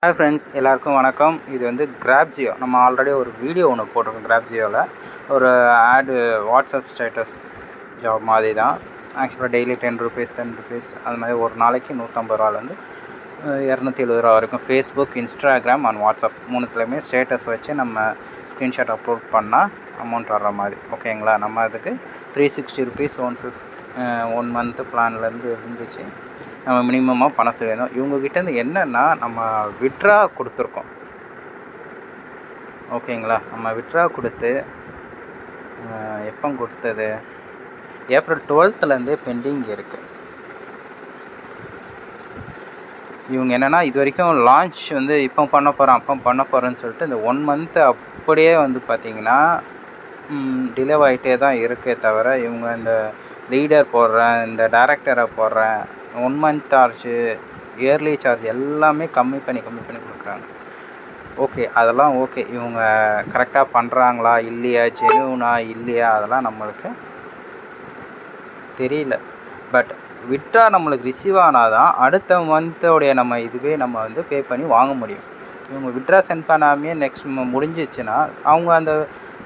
Hi friends, எல்லாருக்கும் வணக்கம். இது வந்து கிராப்ஜியோ. நம்ம ஆல்ரெடி ஒரு வீடியோ ஒன்று போட்டிருக்கோம் கிராப்ஜியோவில். ஒரு ஆடு வாட்ஸ்அப் ஸ்டேட்டஸ் ஜாப் மாதிரி தான். ஆக்சுவலாக டெய்லி ₹10 அது மாதிரி ஒரு நாளைக்கு ₹150 ₹270 வரைக்கும் ஃபேஸ்புக், இன்ஸ்டாகிராம் அண்ட் வாட்ஸ்அப் மூணுத்துலேயுமே ஸ்டேட்டஸ் வச்சு நம்ம ஸ்க்ரீன்ஷாட் அப்லோட் பண்ணால் அமௌண்ட் வர்ற மாதிரி. ஓகேங்களா? நம்ம அதுக்கு ₹360 1 மந்த்து பிளான்லேருந்து இருந்துச்சு. நம்ம மினிமமாக பணம் செய்யணும். இவங்ககிட்டேருந்து என்னென்னா நம்ம விட்ரா கொடுத்துருக்கோம். ஓகேங்களா? நம்ம விட்ரா கொடுத்து எப்போ கொடுத்தது? ஏப்ரல் 12லேருந்தே பெண்டிங் இருக்குது. இவங்க என்னென்னா இது வரைக்கும் லான்ச் வந்து இப்போ பண்ண போகிறேன் அப்போ பண்ண போகிறேன்னு சொல்லிட்டு இந்த 1 மந்த்து அப்படியே வந்து பார்த்திங்கன்னா டிலே ஆகிட்டே தான் இருக்கே தவிர, இவங்க இந்த லீடர் போடுறேன், இந்த டைரக்டரை போடுறேன், 1 மந்த் சார்ஜு, இயர்லி சார்ஜ் எல்லாமே கம்மி பண்ணி கொடுக்குறாங்க. ஓகே, அதெல்லாம் ஓகே. இவங்க கரெக்டாக பண்ணுறாங்களா இல்லையா, ஜெனுவனா இல்லையா, அதெல்லாம் நம்மளுக்கு தெரியல. பட் விட்ரா நம்மளுக்கு ரிசீவ் ஆனால் தான் அடுத்த மந்தோடைய நம்ம இதுவே நம்ம வந்து பே பண்ணி வாங்க முடியும். இவங்க விட்ரா சென்ட் பண்ணாமையே நெக்ஸ்ட் முடிஞ்சிச்சுன்னா அவங்க அந்த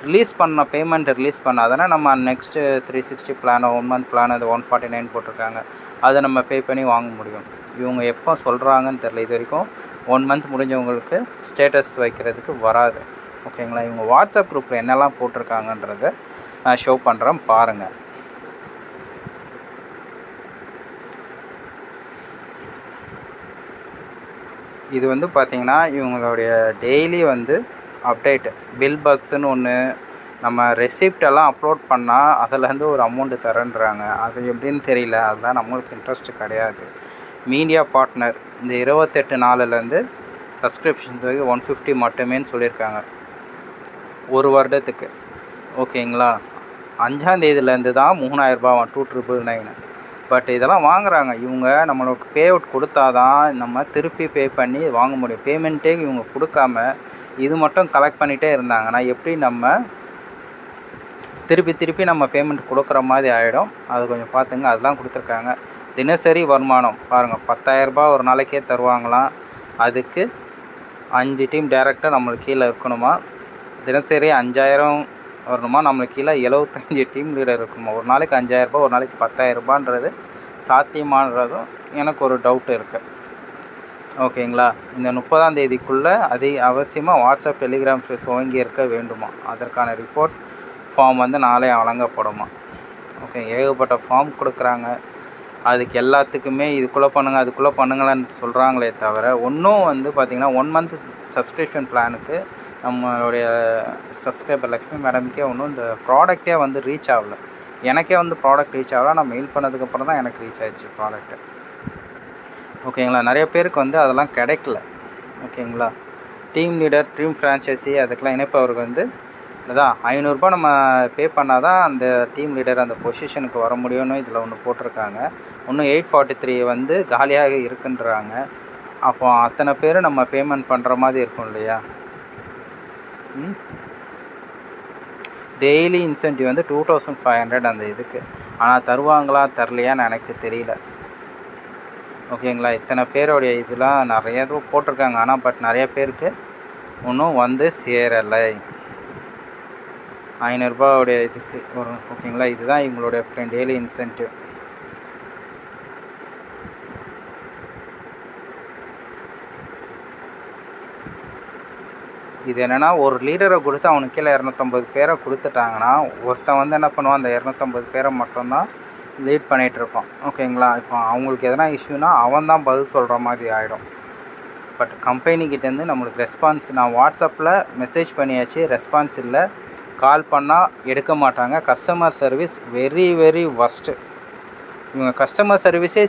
ரிலீஸ் பண்ண பேமெண்ட் ரிலீஸ் பண்ணாதானே நம்ம நெக்ஸ்ட்டு 360 பிளானோ 1 மந்த் பிளான் அது 149 போட்டிருக்காங்க, அதை நம்ம பே பண்ணி வாங்க முடியும். இவங்க எப்போ சொல்கிறாங்கன்னு தெரில. இது வரைக்கும் 1 மந்த் முடிஞ்சவங்களுக்கு ஸ்டேட்டஸ் வைக்கிறதுக்கு வராது. ஓகேங்களா? இவங்க வாட்ஸ்அப் குரூப்பில் என்னெல்லாம் போட்டிருக்காங்கன்றதை நான் ஷோ பண்ணுறேன் பாருங்கள். இது வந்து பார்த்திங்கன்னா இவங்களுடைய டெய்லி வந்து அப்டேட்டு பில் பக்ஸ்ன்னு ஒன்று, நம்ம ரெசிப்டெல்லாம் அப்லோட் பண்ணால் அதிலேருந்து ஒரு அமௌண்ட்டு தரேன்றாங்க. அது எப்படின்னு தெரியல. அதுதான் நம்மளுக்கு இன்ட்ரெஸ்ட்டு கிடையாது. மீடியா பார்ட்னர் இந்த 28 நாள்லேருந்து சப்ஸ்கிரிப்ஷன் 150 மட்டுமேன்னு சொல்லியிருக்காங்க ஒரு வருடத்துக்கு. ஓகேங்களா? 5ஆம் தேதியிலேருந்து தான் ₹3000 $2,999. பட் இதெல்லாம் வாங்குகிறாங்க இவங்க. நம்மளுக்கு பே அவுட் கொடுத்தா தான் நம்ம திருப்பி பே பண்ணி வாங்க முடியும். பேமெண்ட்டே இவங்க கொடுக்காம இது மட்டும் கலெக்ட் பண்ணிகிட்டே இருந்தாங்கன்னா எப்படி நம்ம திருப்பி நம்ம பேமெண்ட் கொடுக்குற மாதிரி ஆகிடும். அது கொஞ்சம் பார்த்துங்க. அதெல்லாம் கொடுத்துருக்காங்க. தினசரி வருமானம் பாருங்கள், ₹10,000 ஒரு நாளைக்கே தருவாங்களாம். அதுக்கு 5 டீம் டேரெக்டாக நம்மளுக்கு கீழே இருக்கணுமா. தினசரி 5000 வரணுமா. நம்மளுக்கு கீழே 75 டீம் லீடர் இருக்கணுமா. ஒரு நாளைக்கு ₹5,000 ஒரு நாளைக்கு ₹10,000ன்றது சாத்தியமானதும் எனக்கு ஒரு டவுட் இருக்குது. ஓகேங்களா? இந்த 30ஆம் தேதிக்குள்ளே அவசியமாக வாட்ஸ்அப், டெலிகிராம் துவங்கி இருக்க வேண்டுமா. அதற்கான ரிப்போர்ட் ஃபார்ம் வந்து நாளை வழங்கப்படுமா. ஓகே, ஏகப்பட்ட ஃபார்ம் கொடுக்குறாங்க. அதுக்கு எல்லாத்துக்குமே இதுக்குள்ளே பண்ணுங்கள் அதுக்குள்ளே பண்ணுங்களான்னு சொல்கிறாங்களே தவிர ஒன்றும் வந்து பார்த்திங்கன்னா 1 மந்த் சப்ஸ்கிரிப்ஷன் பிளானுக்கு நம்மளுடைய சப்ஸ்கிரைபர் லக்ஷ்மி மேடமுக்கே ஒன்றும் இந்த ப்ராடக்டே வந்து ரீச் ஆகலை. எனக்கே வந்து ப்ராடக்ட் ரீச் ஆகலை. நான் மெயில் பண்ணதுக்கப்புறம் தான் எனக்கு ரீச் ஆகிடுச்சு ப்ராடக்ட்டு. ஓகேங்களா? நிறைய பேருக்கு வந்து அதெல்லாம் கிடைக்கல. ஓகேங்களா? டீம் லீடர், டீம் ஃப்ரான்ச்சைசி அதுக்கெலாம் இணைப்பவருக்கு வந்து அதான் ₹500 நம்ம பே பண்ணால் தான் அந்த டீம் லீடர் அந்த பொசிஷனுக்கு வர முடியும்னு இதில் ஒன்று போட்டிருக்காங்க. இன்னும் 843 வந்து காலியாக இருக்குன்றாங்க. அப்போ அத்தனை பேர் நம்ம பேமெண்ட் பண்ணுற மாதிரி இருக்கும் இல்லையா. டெய்லி இன்சென்டிவ் வந்து 2500 அந்த இதுக்கு. ஆனால் தருவாங்களா தரலையான்னு எனக்கு தெரியல. ஓகேங்களா? இத்தனை பேருடைய இதெல்லாம் நிறைய இது போட்டிருக்காங்க. ஆனால் பட் நிறைய பேருக்கு இன்னும் வந்து சேரலை. ₹500 இதுக்கு வரும். ஓகேங்களா? இதுதான் இவங்களுடைய டெய்லி இன்சென்டிவ். இது என்னென்னா ஒரு லீடரை கொடுத்து அவனுக்கு கீழே 250 பேரை கொடுத்துட்டாங்கன்னா ஒருத்தன் வந்து என்ன பண்ணுவான், அந்த 250 பேரை மட்டும்தான் லீட் பண்ணிகிட்ருப்பான். ஓகேங்களா? இப்போ அவங்களுக்கு எதனா இஷ்யூனா அவன் தான் பதில் சொல்கிற மாதிரி ஆகிடும். பட் கம்பெனிக்கிட்டேருந்து நம்மளுக்கு ரெஸ்பான்ஸ், நான் வாட்ஸ்அப்பில் மெசேஜ் பண்ணியாச்சு, ரெஸ்பான்ஸ் இல்லை. கால் பண்ணால் எடுக்க மாட்டாங்க. Customer service very very worst. இவங்க கஸ்டமர் சர்வீஸே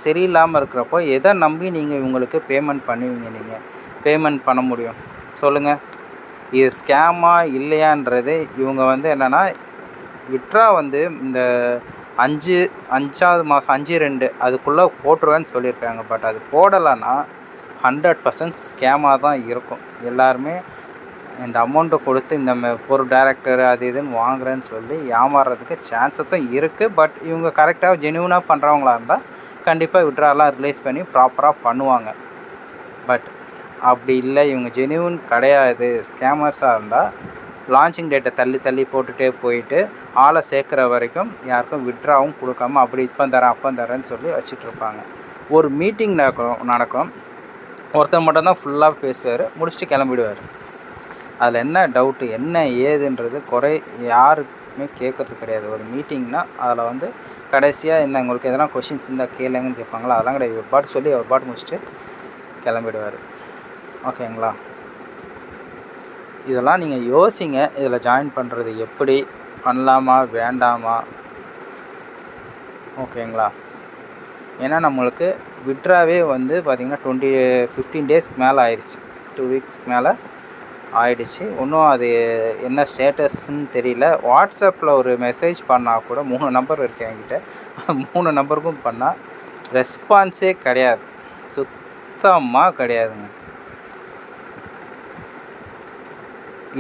சரியில்லாமல் இருக்கிறப்போ எதை நம்பி நீங்கள் இவங்களுக்கு பேமெண்ட் பண்ணுவீங்க? நீங்கள் பேமெண்ட் பண்ண முடியும் சொல்லுங்கள். இது ஸ்கேமா இல்லையான்றது இவங்க வந்து என்னென்னா விட்ரா வந்து இந்த 5ஆவது மாதம் 5/2 அதுக்குள்ளே போட்டுருவேன்னு சொல்லியிருக்காங்க. பட் அது போடலைன்னா 100% ஸ்கேமாக தான் இருக்கும். எல்லாருமே இந்த அமௌண்ட்டை கொடுத்து இந்த ஒரு டேரக்டர் அது இதுன்னு வாங்குறேன்னு சொல்லி ஏமாறுறதுக்கு சான்சஸும் இருக்குது. பட் இவங்க கரெக்டாக ஜென்யூனாக பண்ணுறவங்களா இருந்தால் கண்டிப்பாக விட்ராலாம் ரிலீஸ் பண்ணி ப்ராப்பராக பண்ணுவாங்க. பட் அப்படி இல்லை இவங்க ஜெனியூன் கிடையாது ஸ்கேமர்ஸாக இருந்தால் லான்ச்சிங் டேட்டை தள்ளி போட்டுகிட்டே போயிட்டு ஆளை சேர்க்குற வரைக்கும் யாருக்கும் விட்ராவும் கொடுக்காம அப்படி இப்போ தரேன் அப்போ தரேன்னு சொல்லி வச்சிட்ருப்பாங்க. ஒரு மீட்டிங் நடக்கும் ஒருத்தர் மட்டும்தான் ஃபுல்லாக பேசுவார், முடிச்சுட்டு கிளம்பிடுவார். அதில் என்ன டவுட்டு என்ன ஏதுன்றது யாருக்குமே கேட்குறது கிடையாது. ஒரு மீட்டிங்னால் அதில் வந்து கடைசியாக இந்த உங்களுக்கு எதனா கொஷின்ஸ் இருந்தால் கேளுங்கன்னு கேட்பாங்களா, அதெல்லாம் கிடையாது. ஒரு பாட்டு சொல்லி ஒரு பாட்டு முடிச்சுட்டு கிளம்பிடுவார். ஓகேங்களா? இதெல்லாம் நீங்கள் யோசிங்க. இதில் ஜாயின் பண்ணுறது எப்படி பண்ணலாமா வேண்டாமா? ஓகேங்களா? ஏன்னா நம்மளுக்கு விட்ராவே வந்து பார்த்திங்கன்னா 15 டேஸ்க்கு மேலே ஆயிடுச்சு, 2 வீக்ஸ்க்கு மேலே ஆயிடுச்சு. இன்னும் அது என்ன ஸ்டேட்டஸ்ன்னு தெரியல. வாட்ஸ்அப்பில் ஒரு மெசேஜ் பண்ணால் கூட 3 நம்பர் இருக்குது என்கிட்ட, 3 நம்பருக்கும் பண்ணால் ரெஸ்பான்ஸே கிடையாது, சுத்தமாக கிடையாதுங்க.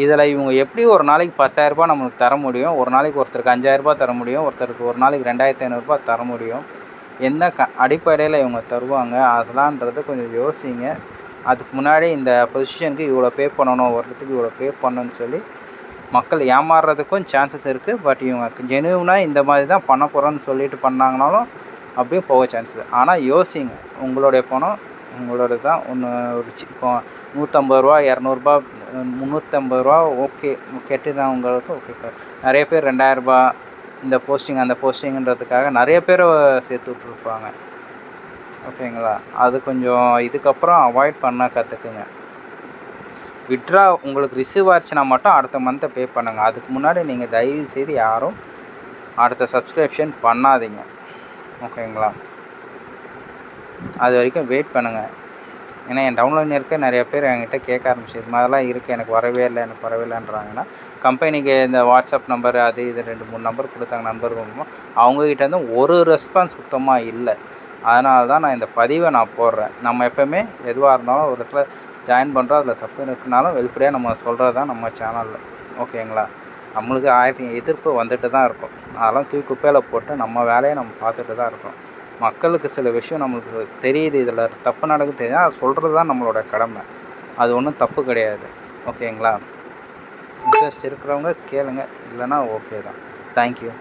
இதில் இவங்க எப்படி ஒரு நாளைக்கு 10,000 நம்மளுக்கு தர முடியும், ஒரு நாளைக்கு ஒருத்தருக்கு 5,000 தர முடியும், ஒருத்தருக்கு ஒரு நாளைக்கு 2,500 தர முடியும், எந்த அடிப்படையில் இவங்க தருவாங்க அதெல்லான்றது கொஞ்சம் யோசிங்க. அதுக்கு முன்னாடி இந்த பொசிஷனுக்கு இவ்வளோ பே பண்ணணும், ஒருத்தருக்கு இவ்வளோ பே பண்ணணும்னு சொல்லி மக்கள் ஏமாறுறதுக்கும் சான்சஸ் இருக்குது. பட் இவங்க ஜெனுவனாக இந்த மாதிரி தான் பண்ண போகிறோன்னு சொல்லிட்டு பண்ணாங்கனாலும் அப்படியே போக சான்சஸ். ஆனால் யோசிங்க, உங்களுடைய பணம் உங்களோட தான். இப்போ 150 ரூபா 200 350 ரூபா ஓகே கெட்டுனவங்களுக்கு ஓகே. நிறைய பேர் 2,000 இந்த போஸ்டிங் அந்த போஸ்டிங்கன்றதுக்காக நிறைய பேர் சேர்த்து விட்ருப்பாங்க. ஓகேங்களா? அது கொஞ்சம் இதுக்கப்புறம் அவாய்ட் பண்ண கற்றுக்குங்க. விட்ரா உங்களுக்கு ரிசீவ் ஆச்சுன்னா மட்டும் அடுத்த மந்த்தை பே பண்ணுங்கள். அதுக்கு முன்னாடி நீங்கள் தயவு செய்து யாரும் அடுத்த சப்ஸ்கிரிப்ஷன் பண்ணாதீங்க. ஓகேங்களா? அது வரைக்கும் வெயிட் பண்ணுங்கள். ஏன்னா என் டவுன்லைன் இருக்க நிறைய பேர் என்கிட்ட கேட்க ஆரம்பிச்சு, இது மாதிரிலாம் இருக்குது, எனக்கு வரவே இல்லைன்றாங்கன்னா கம்பெனிக்கு இந்த வாட்ஸ்அப் நம்பர் அது இது 2-3 நம்பர் கொடுத்தாங்க நண்பர்களும், அவங்ககிட்டேருந்து ஒரு ரெஸ்பான்ஸ் சுத்தமாக இல்லை. அதனால தான் நான் இந்த பதிவை நான் போடுறேன். நம்ம எப்போவுமே எதுவாக இருந்தாலும் ஒரு இடத்துல ஜாயின் பண்ணுறோம், அதில் தப்பு இருக்குனாலும் வெளிப்படையாக நம்ம சொல்கிறது தான் நம்ம சேனலில். ஓகேங்களா? நம்மளுக்கு 1000 எதிர்ப்பு வந்துட்டு தான் இருக்கும். அதெல்லாம் தூக்கி குப்பையில் போட்டு நம்ம வேலையை நம்ம பார்த்துட்டு தான் இருக்கோம். மக்களுக்கு சில விஷயம் நம்மளுக்கு தெரியுது, இதில் தப்பு நடக்குது தெரியுது, அது சொல்கிறது தான் நம்மளோட கடமை. அது ஒன்றும் தப்பு கிடையாது. ஓகேங்களா? இன்ட்ரெஸ்ட் இருக்கிறவங்க கேளுங்க, இல்லைன்னா ஓகே தான். தேங்க்யூ.